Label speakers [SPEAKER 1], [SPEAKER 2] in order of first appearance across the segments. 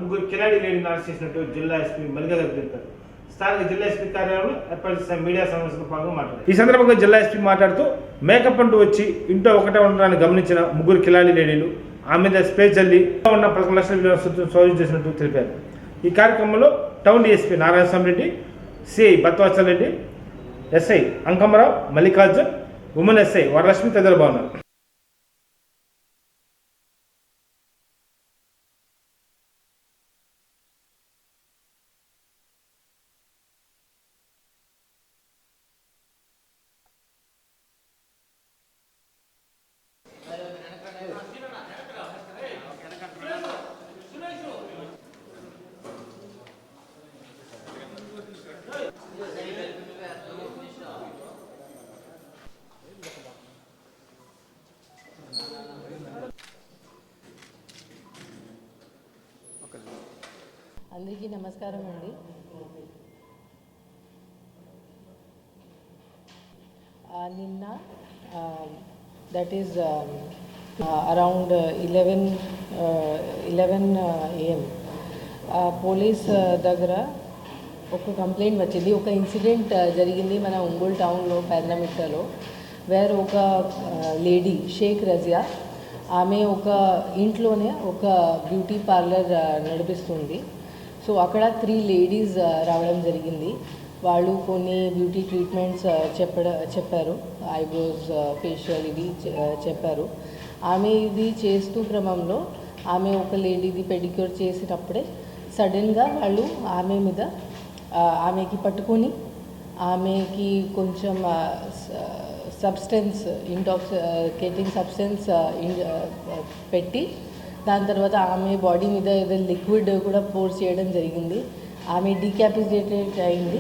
[SPEAKER 1] ముగ్గురు కిలాడి లేడీని అరెస్ట్ చేసినట్టు జిల్లా ఎస్పీ మల్లిగా తెలిపారు. స్థానిక జిల్లా ఎస్పీ కార్యాలయంలో ఏర్పాటు చేసిన మీడియా సమావేశంలో పాల్గొని మాట్లాడారు. ఈ సందర్భంగా జిల్లా ఎస్పీ మాట్లాడుతూ మేకప్ అంటూ వచ్చి ఇంట్లో ఒకటే ఉండడాన్ని గమనించిన ముగ్గురు కిలాడి లేడీలు ఆమె మీద స్ప్రే చల్లి ఉన్న 11 లక్షల విలువ స్వాధీనం చేసినట్టు తెలిపారు. ఈ కార్యక్రమంలో town DSP Narayana Reddy, CI Batwachal Reddy, SI Ankamarao, Mallikarjun, women SI Varalakshmi తదితరులు బాగున్నారు.
[SPEAKER 2] అందరికీ నమస్కారం అండి. నిన్న that is around 11 AM police దగ్గర ఒక కంప్లైంట్ వచ్చింది. ఒక ఇన్సిడెంట్ జరిగింది మన ఒంగోలు టౌన్లో పెర్నమిట్టలో, వేర్ ఒక లేడీ షేక్ రజియా ఆమె ఒక ఇంట్లోనే ఒక బ్యూటీ పార్లర్ నడిపిస్తుంది. సో అక్కడ 3 లేడీస్ రావడం జరిగింది. వాళ్ళు కొన్ని బ్యూటీ ట్రీట్మెంట్స్ చెప్పారు, ఐబ్రోస్, ఫేషియల్ ఇది చెప్పారు. ఆమె ఇది చేస్తూ క్రమంలో ఆమె ఒక లేడీది పెడిక్యూర్ చేసినప్పుడే సడన్గా వాళ్ళు ఆమెకి పట్టుకొని ఆమెకి కొంచెం సబ్స్టెన్స్ ఇంటాక్సికేటింగ్ సబ్స్టెన్స్ పెట్టి దాని తర్వాత ఆమె బాడీ మీద ఏదో లిక్విడ్ కూడా పోర్ చేయడం జరిగింది. ఆమె డీక్యాపిటేటెడ్ అయింది.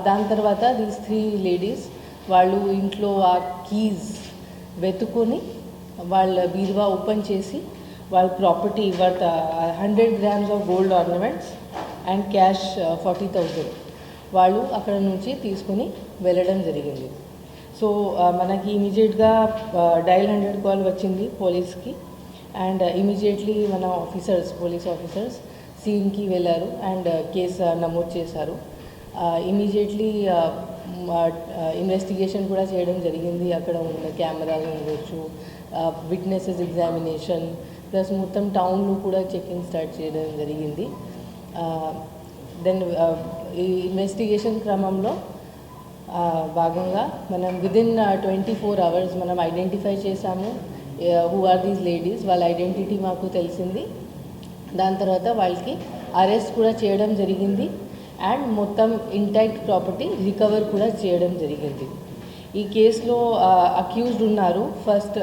[SPEAKER 2] దాని తర్వాత దీస్ 3 లేడీస్ వాళ్ళు ఇంట్లో ఆ కీస్ వెతుకొని వాళ్ళ బీరువా ఓపెన్ చేసి వాళ్ళ property worth 100 grams of gold ornaments and cash 40,000 వాళ్ళు అక్కడ నుంచి తీసుకుని వెళ్ళడం జరిగింది. సో మనకి ఇమీడియట్గా డయల్ 100 కాల్ వచ్చింది పోలీస్కి, అండ్ ఇమీడియట్లీ మన పోలీస్ ఆఫీసర్స్ సీన్కి వెళ్ళారు అండ్ కేసు నమోదు చేశారు. ఇమీడియట్లీ ఇన్వెస్టిగేషన్ కూడా చేయడం జరిగింది. అక్కడ ఉన్న కెమెరాలు ఉండొచ్చు, విట్నెసెస్ ఎగ్జామినేషన్ ప్లస్ మొత్తం టౌన్లో కూడా చెకింగ్ స్టార్ట్ చేయడం జరిగింది. దెన్ ఈ ఇన్వెస్టిగేషన్ క్రమంలో భాగంగా మనం విదిన్ 24 hours మనం ఐడెంటిఫై చేశాము హూ ఆర్ దీస్ లేడీస్. వాళ్ళ ఐడెంటిటీ మాకు తెలిసింది. దాని తర్వాత వాళ్ళకి అరెస్ట్ కూడా చేయడం జరిగింది అండ్ మొత్తం ఇంటాక్ట్ ప్రాపర్టీ రికవర్ కూడా చేయడం జరిగింది. ఈ కేసులో అక్యూజ్డ్ ఉన్నారు. ఫస్ట్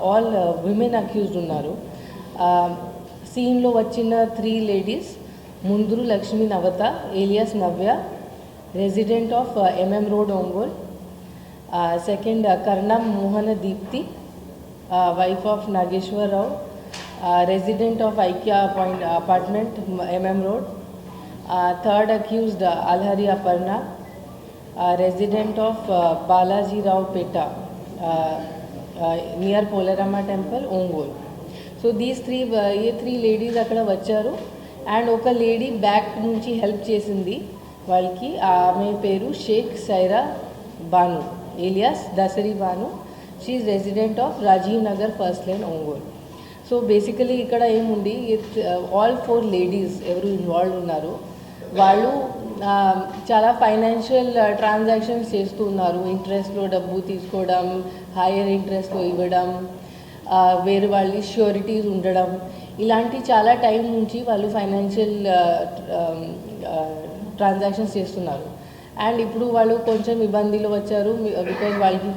[SPEAKER 2] ఆల్ విమెన్ అక్యూజ్డ్ ఉన్నారు. సీన్లో వచ్చిన 3 లేడీస్ ముందురు Lakshmi Navata alias Navya, resident of MM Road Ongole. Second Karnam Mohana Deepti, wife of Nageswararao, resident of IKEA apartment MM Road. Third accused Alhari Aparna, resident of Balaji Rao Peta, near Polarama Temple, Ongol. So these 3 ladies akkada vacharu and oka lady back nunchi help chesindi valki. Aame peru Sheikh Saira Banu alias Dasari Banu. She is resident of Rajiv Nagar First Lane, Ongol. So basically ఇక్కడ ఏముంది, all 4 ladies ఎవరు involve ఉన్నారు వాళ్ళు చాలా financial transactions చేస్తూ ఉన్నారు. ఇంట్రెస్ట్లో డబ్బు తీసుకోవడం, హైయర్ ఇంట్రెస్ట్లో ఇవ్వడం, వేరే వాళ్ళ ష్యూరిటీస్ ఉండడం, ఇలాంటి చాలా టైం నుంచి వాళ్ళు ఫైనాన్షియల్ ట్రాన్సాక్షన్స్ చేస్తున్నారు. అండ్ ఇప్పుడు వాళ్ళు కొంచెం ఇబ్బందిలో వచ్చారు బికాజ్ వాళ్ళకి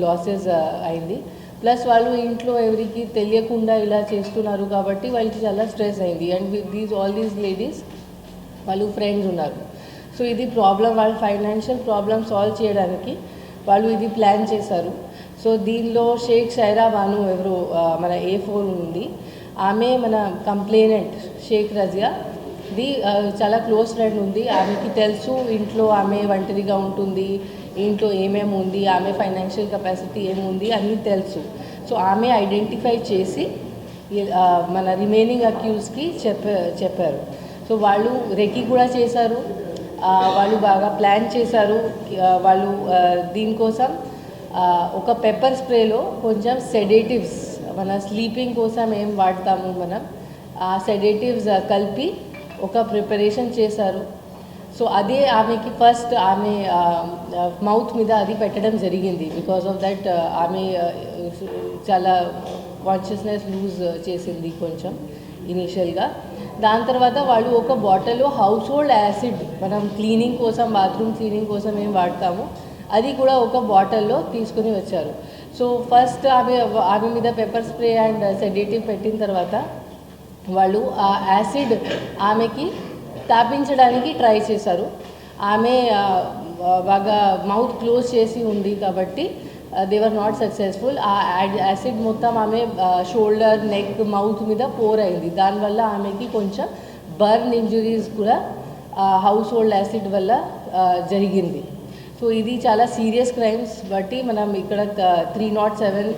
[SPEAKER 2] లాసెస్ అయింది. ప్లస్ వాళ్ళు ఇంట్లో ఎవరికి తెలియకుండా ఇలా చేస్తున్నారు కాబట్టి వాళ్ళకి చాలా స్ట్రెస్ అయింది. అండ్ ఆల్ దీస్ లేడీస్ వాళ్ళు ఫ్రెండ్స్ ఉన్నారు. సో ఇది ప్రాబ్లం, వాళ్ళ ఫైనాన్షియల్ ప్రాబ్లమ్ సాల్వ్ చేయడానికి వాళ్ళు ఇది ప్లాన్ చేశారు. సో దీనిలో షేక్ సైరా బాను ఎవరు మన A4 ఉంది, ఆమె మన కంప్లైనెంట్ షేక్ రజియాది చాలా క్లోజ్ ఫ్రెండ్ ఉంది. ఆమెకి తెలుసు ఇంట్లో ఆమె ఒంటరిగా ఉంటుంది, ఇంట్లో ఏమేమి ఉంది, ఆమె ఫైనాన్షియల్ కెపాసిటీ ఏముంది అన్నీ తెలుసు. సో ఆమె ఐడెంటిఫై చేసి మన రిమైనింగ్ అక్యూజ్కి చెప్పారు. సో వాళ్ళు రెకీ కూడా చేశారు, వాళ్ళు బాగా ప్లాన్ చేశారు. వాళ్ళు దీనికోసం ఒక పెప్పర్ స్ప్రేలో కొంచెం సెడేటివ్స్, మన స్లీపింగ్ కోసం ఏం వాడతాము మనం, ఆ సెడేటివ్స్ కలిపి ఒక ప్రిపరేషన్ చేశారు. సో అదే ఆమెకి ఫస్ట్ ఆమె మౌత్ మీద అది పెట్టడం జరిగింది. బికాస్ ఆఫ్ దట్ ఆమె చాలా కాన్షియస్నెస్ లూజ్ చేసింది కొంచెం ఇనీషియల్గా. దాని తర్వాత వాళ్ళు ఒక బాటిల్లో హౌస్ హోల్డ్ యాసిడ్, మనం క్లీనింగ్ కోసం, బాత్రూమ్ క్లీనింగ్ కోసం ఏం వాడతాము, అది కూడా ఒక బాటిల్లో తీసుకుని వచ్చారు. సో ఫస్ట్ ఆమె మీద పెప్పర్ స్ప్రే అండ్ సెడేటివ్ పెట్టిన తర్వాత వాళ్ళు ఆ యాసిడ్ ఆమెకి తాపించడానికి ట్రై చేశారు. ఆమె బాగా మౌత్ క్లోజ్ చేసి ఉంది కాబట్టి దే వర్ నాట్ సక్సెస్ఫుల్. ఆ యాసిడ్ మొత్తం ఆమె షోల్డర్, నెక్, మౌత్ మీద పోర్ అయింది. దానివల్ల ఆమెకి కొంచెం బర్న్ ఇంజురీస్ కూడా హౌస్ హోల్డ్ యాసిడ్ వల్ల జరిగింది. సో ఇది చాలా సీరియస్ క్రైమ్స్ బట్టి మనం ఇక్కడ 307,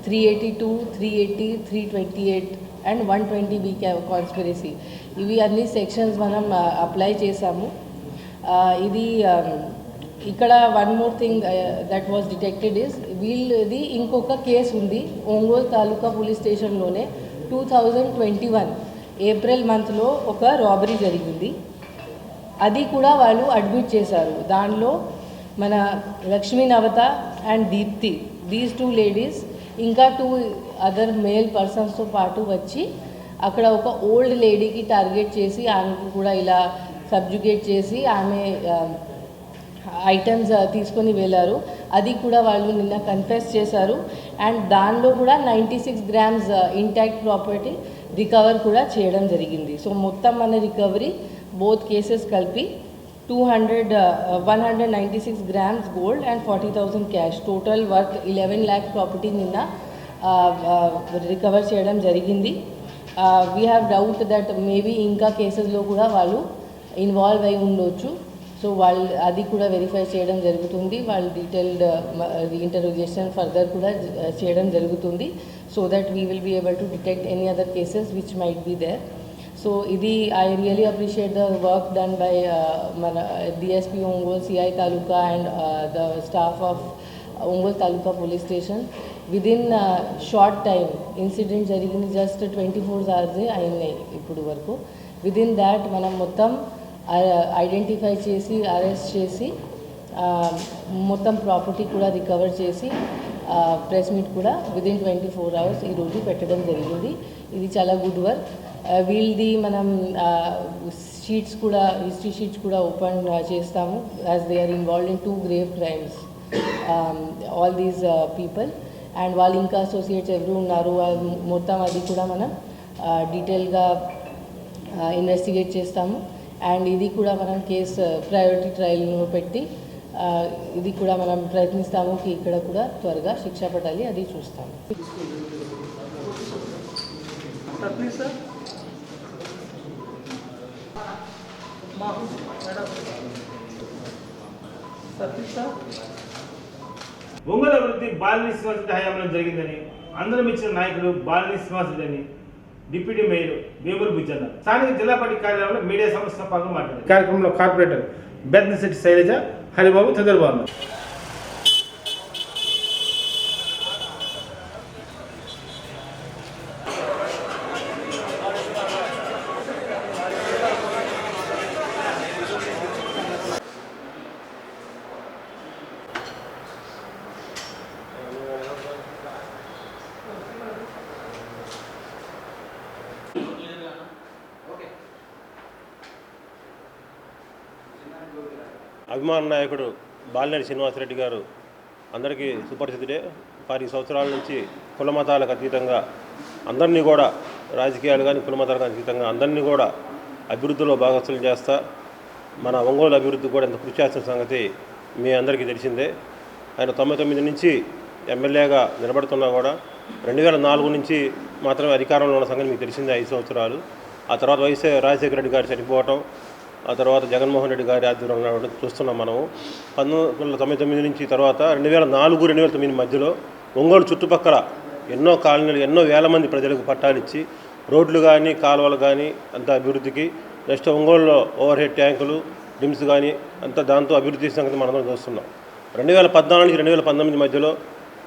[SPEAKER 2] 382, 380, 328 అండ్ 120B కాన్స్పిరసీ, ఇవి అన్ని సెక్షన్స్ మనం అప్లై చేసాము. ఇది ఇక్కడ one more thing that was detected is, వీళ్ళది ఇంకొక కేసు ఉంది ఒంగోలు తాలూకా పోలీస్ స్టేషన్లోనే 2021 ఏప్రిల్ మంత్లో ఒక రాబరీ జరిగింది. అది కూడా వాళ్ళు అడ్మిట్ చేశారు. దానిలో మన లక్ష్మీ నవత అండ్ దీప్తి, దీస్ 2 లేడీస్ ఇంకా 2 అదర్ మేల్ పర్సన్స్తో పాటు వచ్చి అక్కడ ఒక ఓల్డ్ లేడీకి టార్గెట్ చేసి ఆమెకు కూడా ఇలా సబ్జుగేట్ చేసి ఆమె ఐటమ్స్ తీసుకొని వెళ్ళారు. అది కూడా వాళ్ళు నిన్న కన్ఫెస్ చేశారు. అండ్ దానిలో కూడా 96 grams ఇంటాక్ట్ ప్రాపర్టీ రికవర్ కూడా చేయడం జరిగింది. సో మొత్తం మన రికవరీ బోత్ కేసెస్ కలిపి 196 grams gold and 40,000 cash, total worth 11 lakh property నిన్న రికవర్ చేయడం జరిగింది. We have doubt that maybe ఇంకా కేసెస్లో కూడా వాళ్ళు ఇన్వాల్వ్ అయి ఉండొచ్చు. సో వాళ్ళు అది కూడా వెరిఫై చేయడం జరుగుతుంది. వాళ్ళు డీటెయిల్డ్ ఇంటరోగేషన్ ఫర్దర్ కూడా చేయడం జరుగుతుంది. So that we will be able to detect any other cases which might be there. So ఇది I really appreciate the work done by మన DSP Ongole, CI taluka and the staff of Ongole taluka police station. Within short time incident జరిగింది, just 24 hours అయినాయి ఇప్పుడు వరకు. Within that మనం మొత్తం identify చేసి arrest చేసి మొత్తం ప్రాపర్టీ కూడా రికవర్ చేసి ప్రెస్ మీట్ కూడా విదిన్ 24 hours ఈరోజు పెట్టడం జరిగింది. ఇది చాలా గుడ్ వర్క్. వీళ్ళది మనం షీట్స్ కూడా, హిస్టరీ షీట్స్ కూడా ఓపెన్ చేస్తాము, as they are involved in 2 grave crimes, all these people. And వాళ్ళు ఇంకా అసోసియేట్స్ ఎవరు ఉన్నారు మొత్తం అది కూడా మనం డీటెయిల్గా ఇన్వెస్టిగేట్ చేస్తాము. అండ్ ఇది కూడా మనం కేసు ప్రయారిటీ ట్రయల్ను పెట్టి ఇది కూడా మనం ప్రయత్నిస్తాము కి ఇక్కడ కూడా త్వరగా శిక్ష పడాలి, అది చూస్తాము.
[SPEAKER 1] ఒంగోలు అభివృద్ధి బాలిని శ్రీనివాసరెడ్డి హయాంలో జరిగిందని అందరం ఇచ్చిన నాయకుడు బాలిని శ్రీనివాసరెడ్డి అని డిప్యూటీ మేయర్ వేమూరు బుజ్జన్న స్థానిక జిల్లా పార్టీ కార్యాలయంలో మీడియా సంస్థ పాల్గొని మాట్లాడారు. కార్యక్రమంలో కార్పొరేటర్ బెత్నశెట్టి శైలజ, హరిబాబు తదితరులు పాల్గొన్నారు.
[SPEAKER 3] అభిమాన నాయకుడు బాలినేని శ్రీనివాసరెడ్డి గారు అందరికీ సుపరిచితుడే. 10 సంవత్సరాల నుంచి కుల మతాలకు అతీతంగా అందరినీ కూడా, రాజకీయాలు కానీ కుల మతాలకు అతీతంగా అందరినీ కూడా అభివృద్ధిలో భాగస్వామ్యం చేస్తా మన ఒంగోలు అభివృద్ధి కూడా ఎంత కృషి చేస్తున్న సంగతి మీ అందరికీ తెలిసిందే. ఆయన 99 నుంచి ఎమ్మెల్యేగా నిలబడుతున్నా కూడా 2004 నుంచి మాత్రమే అధికారంలో ఉన్న సంగతి మీకు తెలిసిందే, 5 సంవత్సరాలు. ఆ తర్వాత రాజశేఖర రెడ్డి గారు చనిపోవటం, ఆ తర్వాత జగన్మోహన్ రెడ్డి గారి ఆధ్వర్యంలో చూస్తున్నాం మనము. 1999 నుంచి తర్వాత 2004-2009 మధ్యలో ఒంగోలు చుట్టుపక్కల ఎన్నో కాలనీలు ఎన్నో వేల మంది ప్రజలకు పట్టాలు ఇచ్చి రోడ్లు కానీ కాలువలు కానీ అంత అభివృద్ధికి, నెక్స్ట్ ఒంగోలులో ఓవర్ హెడ్ ట్యాంకులు డిమ్స్ కానీ అంతా దాంతో అభివృద్ధి సంగతి మనం చూస్తున్నాం. 2014 నుంచి 2019 మధ్యలో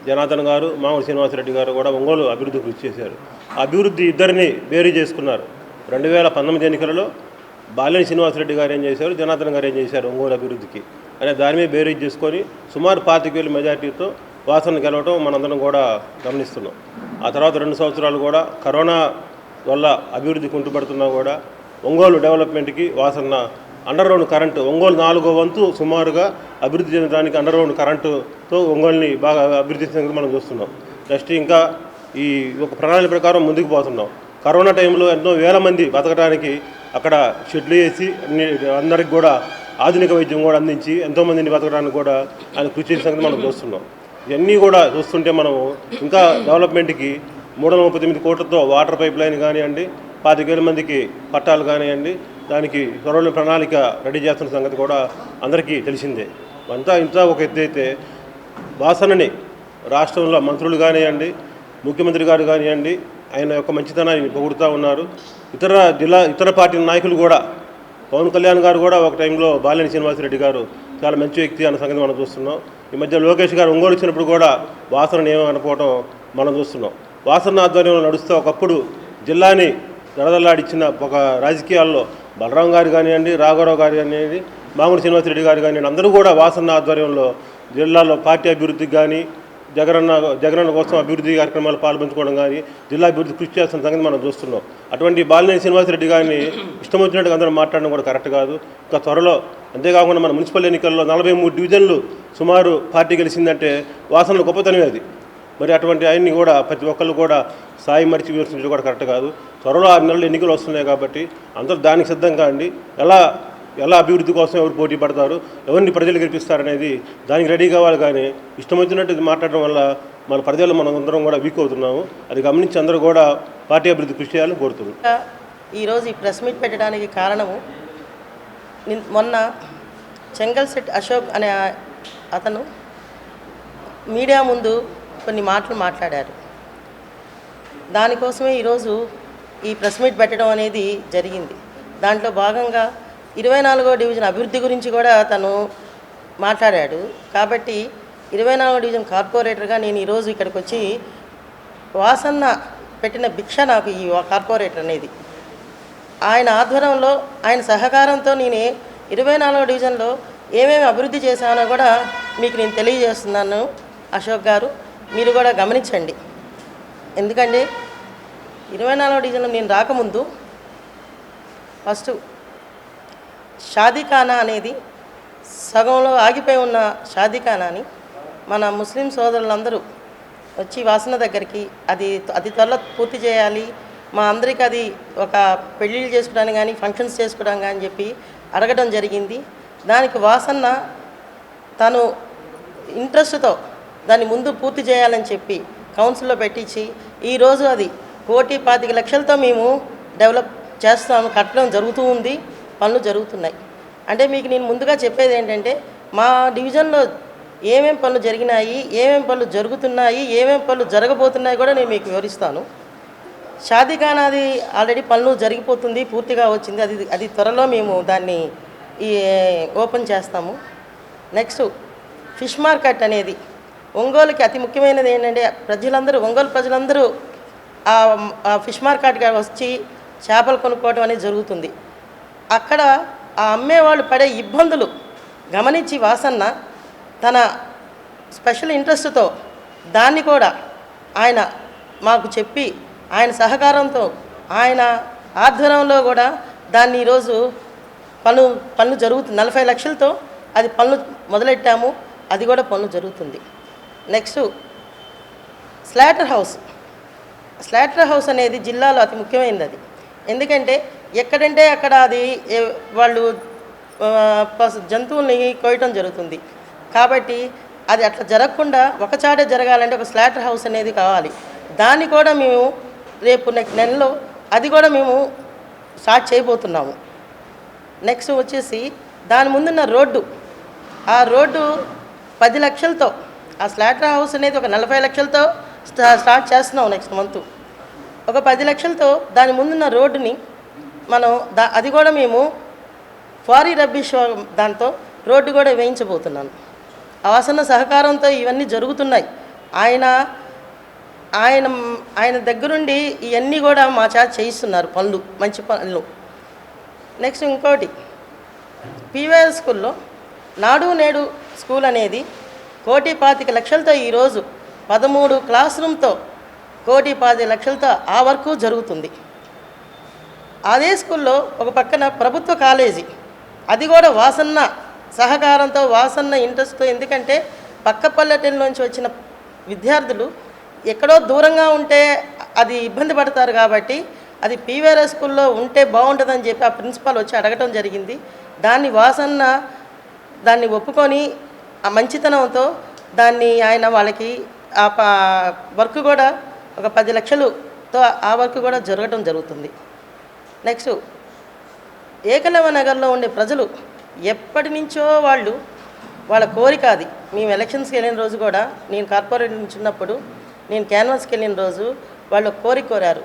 [SPEAKER 3] జనార్దన్ గారు, మామిడి శ్రీనివాసరెడ్డి గారు కూడా ఒంగోలు అభివృద్ధి కృషి చేశారు. ఆ అభివృద్ధి ఇద్దరిని బేరీ చేసుకున్నారు. 2019 ఎన్నికలలో బాలినేని శ్రీనివాసరెడ్డి గారు ఏం చేశారు, జనార్దన్ గారు ఏం చేశారు ఒంగోలు అభివృద్ధికి అనే దాని మీద బేరీజ్ చేసుకొని సుమారు 25,000 మెజార్టీతో వాసన గెలవటం మనందరం కూడా గమనిస్తున్నాం. ఆ తర్వాత 2 సంవత్సరాలు కూడా కరోనా వల్ల అభివృద్ధి కుంటుపడుతున్నా కూడా ఒంగోలు డెవలప్మెంట్కి వాసన అండర్ గ్రౌండ్ కరెంటు, ఒంగోలు 4వ వంతు సుమారుగా అభివృద్ధి చెందడానికి అండర్ గ్రౌండ్ కరెంటుతో ఒంగోలుని బాగా అభివృద్ధి చెందడానికి మనం చూస్తున్నాం. నెక్స్ట్ ఇంకా ఈ ఒక ప్రణాళిక ప్రకారం ముందుకు పోతున్నాం. కరోనా టైంలో ఎన్నో వేల మంది బతకడానికి అక్కడ షెడ్లు వేసి అందరికి కూడా ఆధునిక వైద్యం కూడా అందించి ఎంతోమందిని బతకడానికి కూడా ఆయన కృషి చేసిన సంగతి మనం చూస్తున్నాం. ఇవన్నీ కూడా చూస్తుంటే మనం ఇంకా డెవలప్మెంట్కి 339 కోట్లతో వాటర్ పైప్ లైన్ కానివ్వండి, 25,000 మందికి పట్టాలు కానివ్వండి, దానికి త్వరలో ప్రణాళిక రెడీ చేస్తున్న సంగతి కూడా అందరికీ తెలిసిందే. ఇంత ఒక ఎత్తు అయితే వాసనని రాష్ట్రంలో మంత్రులు కానివ్వండి, ముఖ్యమంత్రి గారు కానివ్వండి ఆయన యొక్క మంచితనాన్ని పొగుడుతూ ఉన్నారు. ఇతర పార్టీ నాయకులు కూడా, పవన్ కళ్యాణ్ గారు కూడా ఒక టైంలో బాలినేని శ్రీనివాసరెడ్డి గారు చాలా మంచి వ్యక్తి అన్న సంగతి మనం చూస్తున్నాం. ఈ మధ్య లోకేష్ గారు ఒంగోలు వచ్చినప్పుడు కూడా వాసనని ఏమనుకోవటం మనం చూస్తున్నాం. వాసన ఆధ్వర్యంలో నడుస్తూ ఒకప్పుడు జిల్లాని దడదల్లాడిచ్చిన ఒక రాజకీయాల్లో బలరాం గారు కానివ్వండి, రాఘవరావు గారు కానివ్వండి, మామిడి శ్రీనివాసరెడ్డి గారు కానివ్వండి అందరూ కూడా వాసన ఆధ్వర్యంలో జిల్లాలో పార్టీ అభివృద్ధికి కానీ జగనన్న కోసం అభివృద్ధి కార్యక్రమాలు పాల్పంచుకోవడం కానీ జిల్లా అభివృద్ధి కృషి చేస్తున్న సంగతి మనం చూస్తున్నాం. అటువంటి బాలినేని శ్రీనివాసరెడ్డి గారిని ఇష్టం వచ్చినట్టుగా అందరూ మాట్లాడడం కూడా కరెక్ట్ కాదు. ఇంకా త్వరలో అంతేకాకుండా మన మున్సిపల్ ఎన్నికల్లో 43 డివిజన్లు సుమారు పార్టీ గెలిచిందంటే వాసనలో గొప్పతనమే అది. మరి అటువంటి ఆయన్ని కూడా ప్రతి ఒక్కళ్ళు కూడా సాయి మరిచి విమర్శించడం కూడా కరెక్ట్ కాదు. త్వరలో 6 నెలలు ఎన్నికలు వస్తున్నాయి కాబట్టి అందరూ దానికి సిద్ధంగా అండి. ఎలా అభివృద్ధి కోసం ఎవరు పోటీ పడతారు, ఎవరిని ప్రజలు గెలిపిస్తారనేది దానికి రెడీ కావాలి. కానీ ఇష్టం వచ్చినట్టు మాట్లాడడం వల్ల మన ప్రజలు మనం అందరం కూడా వీక్ అవుతున్నాము. అది గమనించి అందరూ కూడా పార్టీ అభివృద్ధి కృషి చేయాలని కోరుతున్నాం.
[SPEAKER 4] ఈరోజు ఈ ప్రెస్ మీట్ పెట్టడానికి కారణము, మొన్న చెంగల్శెట్టి అశోక్ అనే అతను మీడియా ముందు కొన్ని మాటలు మాట్లాడారు. దానికోసమే ఈరోజు ఈ ప్రెస్ మీట్ పెట్టడం అనేది జరిగింది. దాంట్లో భాగంగా 24వ డివిజన్ అభివృద్ధి గురించి కూడా తను మాట్లాడాడు. కాబట్టి 24వ డివిజన్ కార్పొరేటర్గా నేను ఈరోజు ఇక్కడికి వచ్చి వాసన్న పెట్టిన భిక్ష నాకు ఈ కార్పొరేటర్ అనేది. ఆయన ఆధ్వర్యంలో ఆయన సహకారంతో నేను 24వ డివిజన్లో ఏమేమి అభివృద్ధి చేశానో కూడా మీకు నేను తెలియజేస్తున్నాను. అశోక్ గారు మీరు కూడా గమనించండి. ఎందుకంటే 24వ డివిజన్లో నేను రాకముందు ఫస్ట్ షాదీఖానా అనేది సగంలో ఆగిపోయి ఉన్న షాదీఖానాని మన ముస్లిం సోదరులందరూ వచ్చి వాసన దగ్గరికి అది త్వరలో పూర్తి చేయాలి, మా అందరికీ అది ఒక పెళ్ళిళ్ళు చేసుకోవడానికి కానీ ఫంక్షన్స్ చేసుకోవడానికి కానీ చెప్పి అడగడం జరిగింది. దానికి వాసన్న తను ఇంట్రెస్ట్తో దాన్ని ముందు పూర్తి చేయాలని చెప్పి కౌన్సిల్లో పెట్టించి ఈరోజు అది 1,25,00,000తో మేము డెవలప్ చేస్తాము, కట్టడం జరుగుతూ ఉంది, పనులు జరుగుతున్నాయి. అంటే మీకు నేను ముందుగా చెప్పేది ఏంటంటే మా డివిజన్లో ఏమేం పనులు జరిగినాయి, ఏమేం పనులు జరుగుతున్నాయి, ఏమేం పనులు జరగబోతున్నాయి కూడా నేను మీకు వివరిస్తాను. షాదీఖానాది ఆల్రెడీ పనులు జరిగిపోతుంది, పూర్తిగా వచ్చింది. అది త్వరలో మేము దాన్ని ఓపెన్ చేస్తాము. నెక్స్ట్ ఫిష్ మార్కెట్ అనేది ఒంగోలుకి అతి ముఖ్యమైనది ఏంటంటే ఒంగోలు ప్రజలందరూ ఆ ఫిష్ మార్కెట్కి వచ్చి చేపలు కొనుక్కోవడం అనేది జరుగుతుంది. అక్కడ ఆ అమ్మేవాళ్ళు పడే ఇబ్బందులు గమనించి వాసన్న తన స్పెషల్ ఇంట్రెస్ట్తో దాన్ని కూడా ఆయన మాకు చెప్పి ఆయన సహకారంతో ఆయన ఆధ్వర్యంలో కూడా దాన్ని ఈరోజు పనులు జరుగుతుంది. 40 లక్షలతో అది పనులు మొదలెట్టాము, అది కూడా పనులు జరుగుతుంది. నెక్స్ట్ స్లాటర్ హౌస్ అనేది జిల్లాలో అతి ముఖ్యమైనది. అది ఎందుకంటే ఎక్కడంటే అక్కడ అది వాళ్ళు జంతువుల్ని కోయటం జరుగుతుంది. కాబట్టి అది అట్లా జరగకుండా ఒకచాటే జరగాలంటే ఒక స్లాటర్ హౌస్ అనేది కావాలి. దాన్ని కూడా మేము రేపు నెలలో అది కూడా మేము స్టార్ట్ చేయబోతున్నాము. నెక్స్ట్ వచ్చేసి దాని ముందున్న రోడ్డు, ఆ రోడ్డు 10 లక్షలతో, ఆ స్లాటర్ హౌస్ అనేది ఒక 40 లక్షలతో స్టార్ట్ చేస్తున్నాం నెక్స్ట్ మంత్. ఒక 10 లక్షలతో దాని ముందున్న రోడ్డుని మనం అది కూడా మేము క్వారీ రబ్బిష్ దాంతో రోడ్డు కూడా వేయించబోతున్నాను. వాసన్న సహకారంతో ఇవన్నీ జరుగుతున్నాయి. ఆయన దగ్గరుండి ఇవన్నీ కూడా మా చేత చేయిస్తున్నారు పనులు, మంచి పనులు. నెక్స్ట్ ఇంకోటి, పీవీఆర్ స్కూల్లో నాడు నేడు స్కూల్ అనేది 1,25,00,000తో ఈరోజు 13 క్లాస్ రూమ్తో 1,25,00,000తో ఆ వర్క్ జరుగుతుంది. అదే స్కూల్లో ఒక పక్కన ప్రభుత్వ కాలేజీ, అది కూడా వాసన్న సహకారంతో, వాసన్న ఇంట్రెస్ట్తో. ఎందుకంటే పక్క పల్లెటూరులోంచి వచ్చిన విద్యార్థులు ఎక్కడో దూరంగా ఉంటే అది ఇబ్బంది పడతారు కాబట్టి అది పీవీఆర్ స్కూల్లో ఉంటే బాగుంటుందని చెప్పి ఆ ప్రిన్సిపాల్ వచ్చి అడగటం జరిగింది. దాన్ని వాసన్న దాన్ని ఒప్పుకొని ఆ మంచితనంతో ఆయన వాళ్ళకి ఆ వర్క్ కూడా ఒక 10 లక్షలతో ఆ వర్క్ కూడా జరగటం జరుగుతుంది. నెక్స్ట్, ఏకలవ్య నగర్లో ఉండే ప్రజలు ఎప్పటి నుంచో వాళ్ళ కోరిక అది. మేము ఎలక్షన్స్కి వెళ్ళిన రోజు కూడా, నేను కార్పొరేట్ నుంచి ఉన్నప్పుడు నేను క్యాన్వాస్కి వెళ్ళిన రోజు వాళ్ళు కోరిక కోరారు,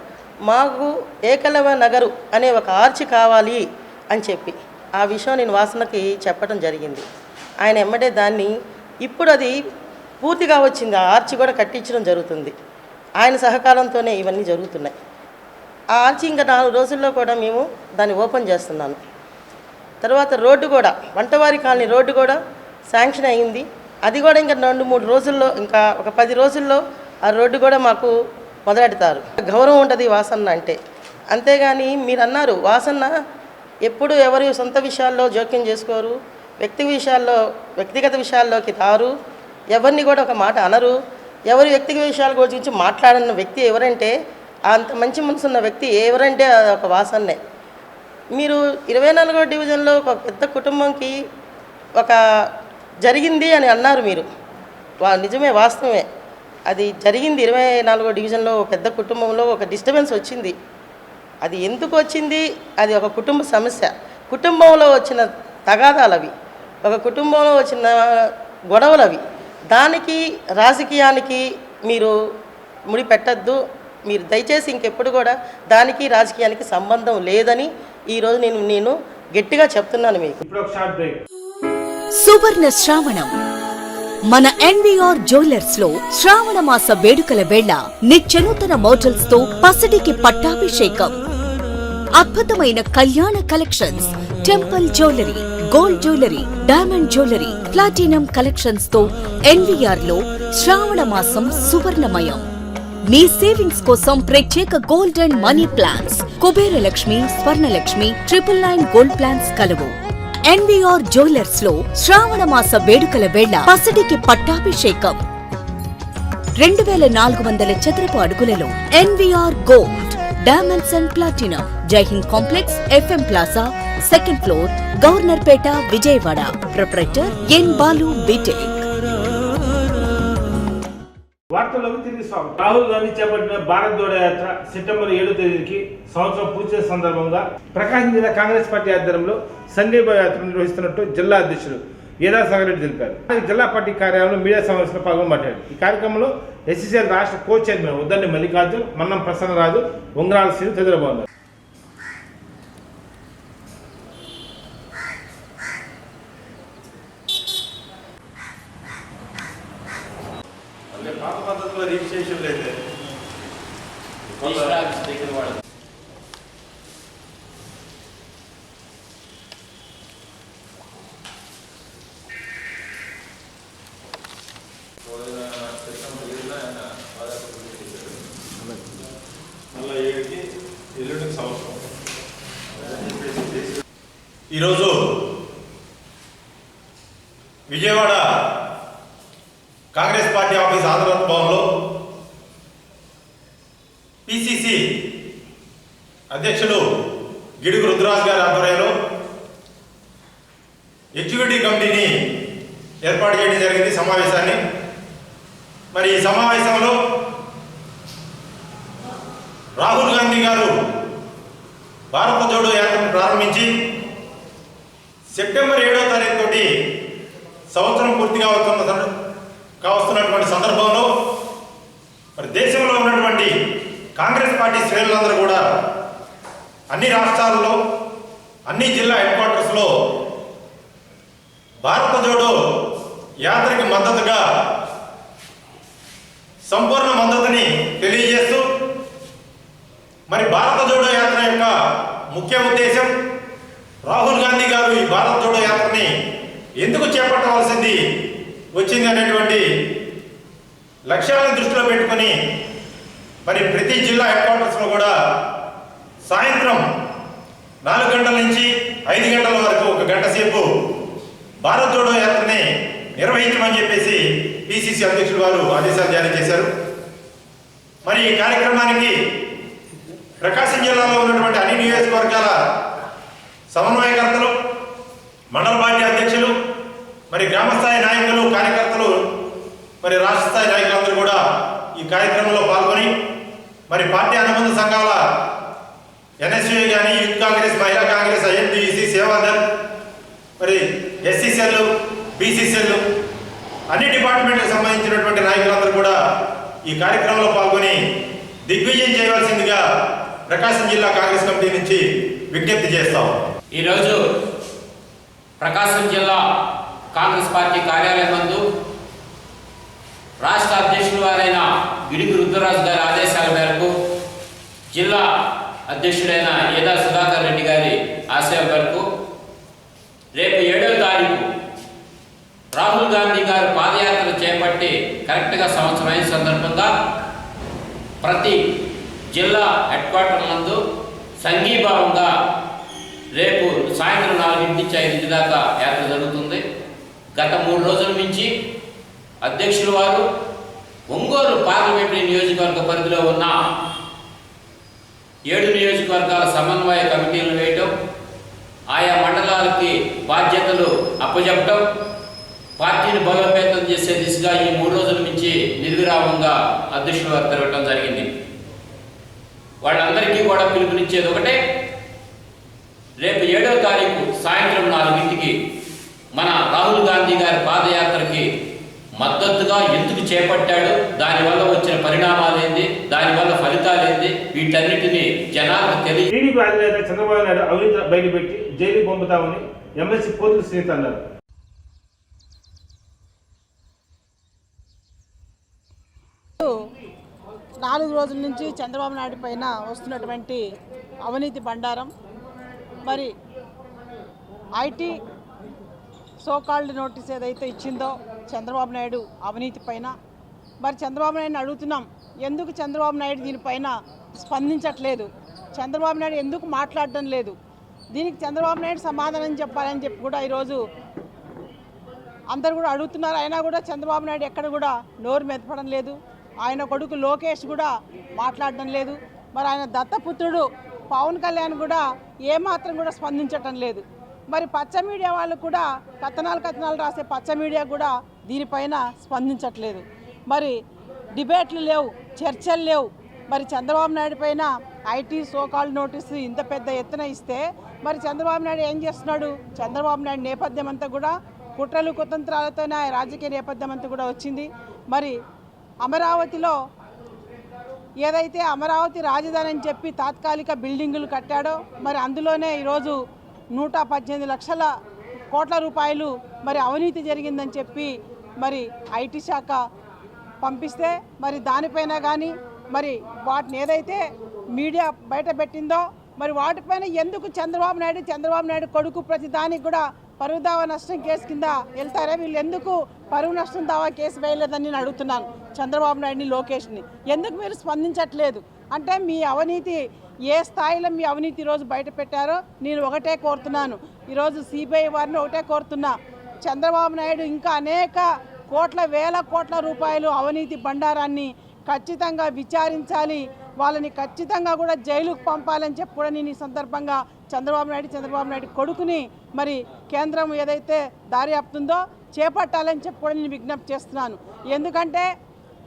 [SPEAKER 4] మాకు ఏకలవ్య నగరు అనే ఒక ఆర్చి కావాలి అని చెప్పి. ఆ విషయం నేను వాసనకి చెప్పడం జరిగింది. ఆయన ఎమ్మటే దాన్ని ఇప్పుడు అది పూర్తిగా వచ్చింది. ఆ ఆర్చి కూడా కట్టించడం జరుగుతుంది. ఆయన సహకారంతోనే ఇవన్నీ జరుగుతున్నాయి. ఆ ఆర్చి ఇంకా 4 రోజుల్లో కూడా మేము దాన్ని ఓపెన్ చేస్తున్నాను. తర్వాత రోడ్డు కూడా, వంటవారి కాలనీ రోడ్డు కూడా శాంక్షన్ అయింది. అది కూడా ఇంకా 2-3 రోజుల్లో, ఇంకా ఒక 10 రోజుల్లో ఆ రోడ్డు కూడా మాకు మొదలెడతారు. గౌరవం ఉంటుంది వాసన్న అంటే. అంతేగాని మీరు అన్నారు, వాసన్న ఎప్పుడు ఎవరి సొంత విషయాల్లో జోక్యం చేసుకోరు, వ్యక్తిగత విషయాల్లోకి రారు, ఎవరిని కూడా ఒక మాట అనరు. ఎవరి వ్యక్తిగత విషయాల గురించి మాట్లాడిన వ్యక్తి ఎవరంటే, అంత మంచి మనసు ఉన్న వ్యక్తి ఎవరంటే ఒక వాసన్నే. మీరు 24వ డివిజన్లో ఒక పెద్ద కుటుంబంకి ఒక జరిగింది అని అన్నారు మీరు. నిజమే, వాస్తవమే. అది జరిగింది. 24వ డివిజన్లో పెద్ద కుటుంబంలో ఒక డిస్టర్బెన్స్ వచ్చింది. అది ఎందుకు వచ్చింది? అది ఒక కుటుంబ సమస్య, కుటుంబంలో వచ్చిన తగాదాలు అవి, ఒక కుటుంబంలో వచ్చిన గొడవలు అవి. దానికి రాజకీయానికి మీరు ముడి పెట్టద్దు. మీరు దయచేసి ఇంకెప్పుడు కూడా దానికి రాజకీయానికి సంబంధం లేదని ఈరోజు నేను గట్టిగా చెప్తున్నాను మీకు.
[SPEAKER 1] ఇప్పుడు ఒక షార్ట్ బ్రేక్.
[SPEAKER 5] సువర్ణ శ్రావణం మన ఎన్వీఆర్ జ్యువెలర్స్ లో శ్రావణ మాస వేడుకల వేళ నిత్యనూతన మోడల్స్ తో పసిడికి పట్టాభిషేకం. అద్భుతమైన కళ్యాణ collections, temple jewellery, gold jewellery, diamond jewellery, platinum collections తో ఎన్వీఆర్ లో శ్రావణ మాసం సువర్ణమయం. మీ సేవింగ్స్ కోసం ప్రత్యేక gold and money plans, Kubera Lakshmi, Swarnalakshmi, 999 gold plans కలవు. ఎన్వీఆర్ జ్యువెలర్స్ లో శ్రావణ మాస వేడుకల వేళ పసిడికి పట్టాభిషేకం. 2400 చదరపు అడుగులలో NVR gold, diamonds and platinum, Jaihind complex, FM plaza, 2nd floor, Governorpet, Vijayawada. Proprietor N Balu B Tech.
[SPEAKER 1] వార్తల్లోకి తిరిగి స్వాగతం. రాహుల్ గాంధీ చేపట్టిన భారత్ జోడో యాత్ర సెప్టెంబర్ 7వ తేదీకి సంవత్సరం పూర్తి సందర్భంగా ప్రకాశం జిల్లా కాంగ్రెస్ పార్టీ ఆధ్వర్యంలో సంఘీభ యాత్ర నిర్వహిస్తున్నట్టు జిల్లా అధ్యక్షుడు ఏదాసాగర్ రెడ్డి తెలిపారు. జిల్లా పార్టీ కార్యాలయంలో మీడియా సమావేశంలో పాల్గొన్నారు. ఈ కార్యక్రమంలో ఎస్సీసీఎల్ రాష్ట్ర కో చైర్మన్ ఉద్దండి మల్లికార్జున్, మన్నం ప్రసన్నరాజు, ఉంగరాల శ్రీను తదితరులు పాల్గొన్నారు.
[SPEAKER 3] పాత పద్ధతిలో రిజిస్ట్రేషన్ లేదు.
[SPEAKER 6] ఈరోజు విజయవాడ కాంగ్రెస్ పార్టీ ఆఫీస్ ఆంధ్రనాథ్ భవన్లో పిసిసి అధ్యక్షులు గిడుగు రుద్రరాజు గారి ఆధ్వర్యంలో ఎగ్జిక్యూటివ్ కమిటీని ఏర్పాటు చేయడం జరిగింది సమావేశాన్ని. మరి ఈ సమావేశంలో రాహుల్ గాంధీ గారు భారత జోడో యాత్రను ప్రారంభించి సెప్టెంబర్ 7వ తారీఖు తోటి సంవత్సరం పూర్తిగా కావస్తున్నటువంటి సందర్భంలో మరి కాంగ్రెస్ పార్టీ శ్రేణులందరూ కూడా అన్ని రాష్ట్రాల్లో అన్ని జిల్లా హెడ్ క్వార్టర్స్లో భారత జోడో యాత్రకి మద్దతుగా సంపూర్ణ మద్దతుని తెలియజేస్తూ మరి భారత జోడో యాత్ర యొక్క ముఖ్య ఉద్దేశం రాహుల్ గాంధీ గారు ఈ భారత జోడో యాత్రని ఎందుకు చేపట్టవలసింది వచ్చింది అనేటువంటి లక్ష్యాలను దృష్టిలో పెట్టుకొని మరి ప్రతి జిల్లా హెడ్ క్వార్టర్స్లో కూడా సాయంత్రం 4 గంటల నుంచి 5 గంటల వరకు 1 గంట సేపు భారత్ జోడో యాత్రని నిర్వహించమని చెప్పేసి పిసిసి అధ్యక్షులు వారు ఆదేశాలు జారీ చేశారు. మరి ఈ కార్యక్రమానికి ప్రకాశం జిల్లాలో ఉన్నటువంటి అన్ని నియోజకవర్గాల సమన్వయకర్తలు, మండల పార్టీ అధ్యక్షులు, మరి గ్రామస్థాయి నాయకులు, కార్యకర్తలు, మరి రాష్ట్ర స్థాయి నాయకులందరూ కూడా ఈ కార్యక్రమంలో పాల్గొని మరి పార్టీ అనుబంధ సంఘాల ఎన్ఎస్యూ కానీ, యూత్ కాంగ్రెస్, మహిళా కాంగ్రెస్, ఐఎన్టీయూసీ, సేవాదల్, మరి ఎస్సీసీఎల్, బీసీసీఎల్ అన్ని డిపార్ట్మెంట్కి సంబంధించినటువంటి నాయకులందరూ కూడా ఈ కార్యక్రమంలో పాల్గొని దిగ్విజయం చేయవలసిందిగా ప్రకాశం జిల్లా కాంగ్రెస్ కమిటీ నుంచి విజ్ఞప్తి చేస్తాం.
[SPEAKER 7] ఈరోజు ప్రకాశం జిల్లా కాంగ్రెస్ పార్టీ కార్యాలయం నందు రాష్ట్ర అధ్యక్షుల వారైన గిడుగు రుద్రరాజు గారి ఆదేశాల మేరకు జిల్లా అధ్యక్షుడైన ఏదా సుధాకర్ రెడ్డి గారి ఆశయం మేరకు రేపు 7వ తారీఖు రాహుల్ గాంధీ గారు పాదయాత్ర చేపట్టి కరెక్ట్గా సంవత్సరం అయిన సందర్భంగా ప్రతి జిల్లా హెడ్ క్వార్టర్ నందు సంఘీభావంగా రేపు సాయంత్రం 4 నుంచి 5 దాకా యాత్ర జరుగుతుంది. గత 3 రోజుల నుంచి అధ్యక్షుల వారు ఒంగోలు పార్లమెంటరీ నియోజకవర్గ పరిధిలో ఉన్న 7 నియోజకవర్గాల సమన్వయ కమిటీలు వేయటం, ఆయా మండలాలకి బాధ్యతలు అప్పజెప్పటం, పార్టీని బలోపేతం చేసే దిశగా ఈ 3 రోజుల నుంచి నిర్విరామంగా అధ్యక్షుల వారు తిరగటం జరిగింది. వాళ్ళందరికీ కూడా పిలుపునిచ్చేది ఒకటే, రేపు 7వ తారీఖు సాయంత్రం 4 మన రాహుల్ గాంధీ గారి పాదయాత్రకి మద్దతుగా ఎందుకు చేపట్టాడు, దానివల్ల వచ్చిన పరిణామాలు ఏంది, దానివల్ల ఫలితాలు ఏంది, వీటన్నిటిని జనాలకు
[SPEAKER 1] టీడీపీ అధినేత చంద్రబాబు నాయుడు అవినీతి బయటపెట్టి జైలుకి పంపుతామని ఎమ్మెల్సీ పోతుల శ్రీనిత అన్నారు.
[SPEAKER 8] నాలుగు రోజుల నుంచి చంద్రబాబు నాయుడు పైన వస్తున్నటువంటి అవినీతి బండారం, మరి ఐటీ సోకాల్డ్ నోటీస్ ఏదైతే ఇచ్చిందో చంద్రబాబు నాయుడు అవినీతి పైన, మరి చంద్రబాబు నాయుడిని అడుగుతున్నాం, ఎందుకు చంద్రబాబు నాయుడు దీనిపైన స్పందించట్లేదు, చంద్రబాబు నాయుడు ఎందుకు మాట్లాడడం లేదు, దీనికి చంద్రబాబు నాయుడు సమాధానం చెప్పాలని చెప్పి కూడా ఈరోజు అందరు కూడా అడుగుతున్నారు. అయినా కూడా చంద్రబాబు నాయుడు ఎక్కడ కూడా నోరు మెదపడం లేదు. ఆయన కొడుకు లోకేష్ కూడా మాట్లాడడం లేదు. మరి ఆయన దత్తపుత్రుడు పవన్ కళ్యాణ్ కూడా ఏమాత్రం కూడా స్పందించటం లేదు. మరి పచ్చ మీడియా వాళ్ళు కూడా కథనాలు రాసే పచ్చ మీడియా కూడా దీనిపైన స్పందించట్లేదు. మరి డిబేట్లు లేవు, చర్చలు లేవు. మరి చంద్రబాబు నాయుడు పైన ఐటీ సోకాల్డ్ నోటీసు ఇంత పెద్ద ఎత్తున ఇస్తే మరి చంద్రబాబు నాయుడు ఏం చేస్తున్నాడు? చంద్రబాబు నాయుడు నేపథ్యం అంతా కూడా కుట్రలు కుతంత్రాలతోనే రాజకీయ నేపథ్యం అంతా కూడా వచ్చింది. మరి అమరావతిలో ఏదైతే అమరావతి రాజధాని అని చెప్పి తాత్కాలిక బిల్డింగులు కట్టాడో మరి అందులోనే ఈరోజు 118 లక్షల కోట్ల రూపాయలు మరి అవినీతి జరిగిందని చెప్పి మరి ఐటీ శాఖ పంపిస్తే మరి దానిపైన కానీ మరి వాటిని ఏదైతే మీడియా బయట పెట్టిందో మరి వాటిపైన ఎందుకు చంద్రబాబు నాయుడు కొడుకు ప్రతి దానికి కూడా పరువు దావా నష్టం కేసు కింద వెళ్తారే, వీళ్ళు ఎందుకు పరువు నష్టం దావా కేసు వేయలేదని నేను అడుగుతున్నాను చంద్రబాబు నాయుడిని, లోకేష్ని. ఎందుకు మీరు స్పందించట్లేదు అంటే మీ అవినీతి ఏ స్థాయిలో మీ అవినీతి ఈరోజు బయట పెట్టారో నేను ఒకటే కోరుతున్నాను. ఈరోజు సిబిఐ వారిని ఒకటే కోరుతున్నా, చంద్రబాబు నాయుడు ఇంకా అనేక వేల కోట్ల రూపాయలు అవినీతి బండారాన్ని ఖచ్చితంగా విచారించాలి, వాళ్ళని ఖచ్చితంగా కూడా జైలుకు పంపాలని చెప్పి కూడా నేను ఈ సందర్భంగా చంద్రబాబు నాయుడు కొడుకుని మరి కేంద్రం ఏదైతే దారి ఆపుతుందో చేపట్టాలని చెప్పి కూడా నేను విజ్ఞప్తి చేస్తున్నాను. ఎందుకంటే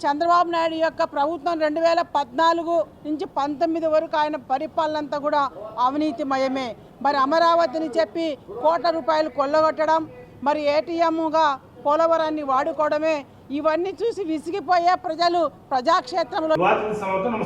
[SPEAKER 8] చంద్రబాబు నాయుడు యొక్క ప్రభుత్వం 2014 నుంచి 19 వరకు ఆయన పరిపాలన అంతా కూడా అవినీతిమయమే. మరి అమరావతిని చెప్పి కోట్ల రూపాయలు కొల్లగొట్టడం, మరి ఏటీఎంగా పోలవరాన్ని వాడుకోవడమే, ఇవన్నీ చూసి విసిగిపోయే ప్రజలు ప్రజాక్షేత్రంలో.
[SPEAKER 1] నమస్కారం.